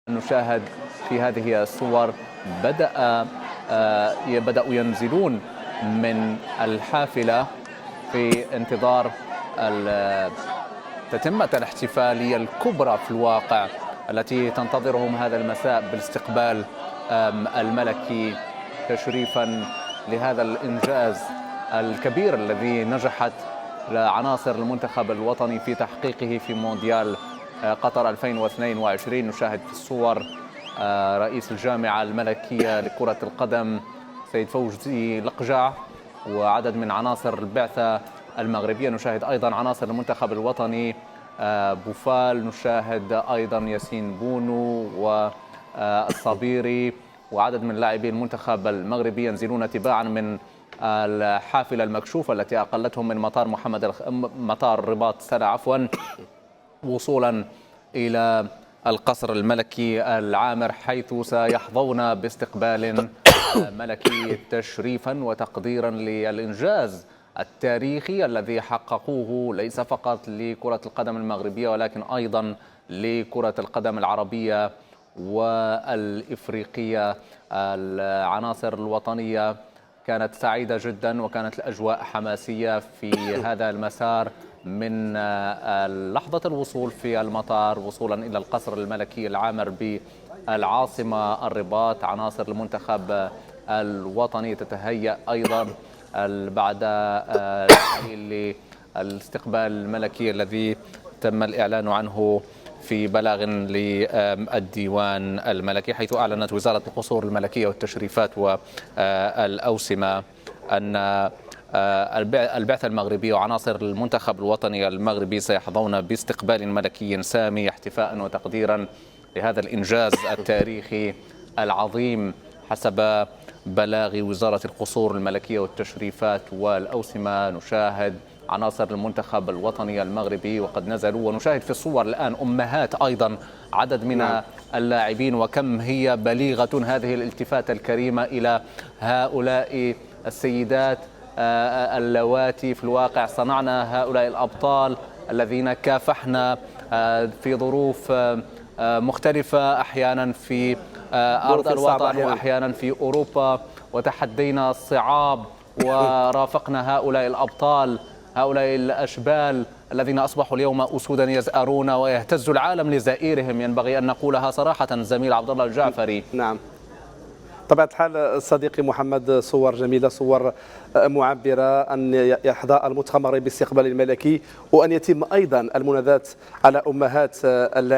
نشاهد في هذه الصور بدأوا ينزلون من الحافلة في انتظار تتمة الاحتفالية الكبرى في الواقع التي تنتظرهم هذا المساء بالاستقبال الملكي تشريفا لهذا الإنجاز الكبير الذي نجحت عناصر المنتخب الوطني في تحقيقه في مونديال قطر 2022. نشاهد في الصور رئيس الجامعة الملكية لكرة القدم سيد فوزي لقجع وعدد من عناصر البعثة المغربية. نشاهد أيضا عناصر المنتخب الوطني بوفال، نشاهد أيضا ياسين بونو والصبيري وعدد من لاعبي المنتخب المغربي ينزلون تباعا من الحافلة المكشوفة التي أقلتهم من مطار الرباط سلا وصولا إلى القصر الملكي العامر، حيث سيحظون باستقبال ملكي تشريفا وتقديرا للإنجاز التاريخي الذي حققوه ليس فقط لكرة القدم المغربية ولكن أيضا لكرة القدم العربية والإفريقية. العناصر الوطنية كانت سعيدة جدا وكانت الأجواء حماسية في هذا المسار من لحظة الوصول في المطار وصولا إلى القصر الملكي العامر بالعاصمة الرباط. عناصر المنتخب الوطني تتهيأ أيضا بعد الاستقبال الملكي الذي تم الإعلان عنه في بلاغ للديوان الملكي، حيث أعلنت وزارة القصور الملكية والتشريفات والأوسمة أن البعثة المغربية وعناصر المنتخب الوطني المغربي سيحظون باستقبال ملكي سامي احتفاء وتقديرا لهذا الإنجاز التاريخي العظيم. حسب بلاغ وزارة القصور الملكية والتشريفات والأوسمة نشاهد عناصر المنتخب الوطني المغربي وقد نزلوا، ونشاهد في الصور الآن أمهات أيضا عدد من اللاعبين، وكم هي بليغة هذه الالتفاتة الكريمة إلى هؤلاء السيدات اللواتي في الواقع صنعنا هؤلاء الأبطال الذين كافحنا في ظروف مختلفة، أحيانا في أرض الوطن وأحيانا في أوروبا، وتحدينا الصعاب ورافقنا هؤلاء الأبطال، هؤلاء الأشبال الذين أصبحوا اليوم أسودا يزأرون ويهتز العالم لزائرهم. ينبغي أن نقولها صراحة زميل عبد الله الجعفري. نعم طبيعة الحال صديقي محمد، صور جميلة، صور معبرة أن يحظى المتخمر باستقبال الملكي وأن يتم أيضا المنادات على أمهات اللاعبين.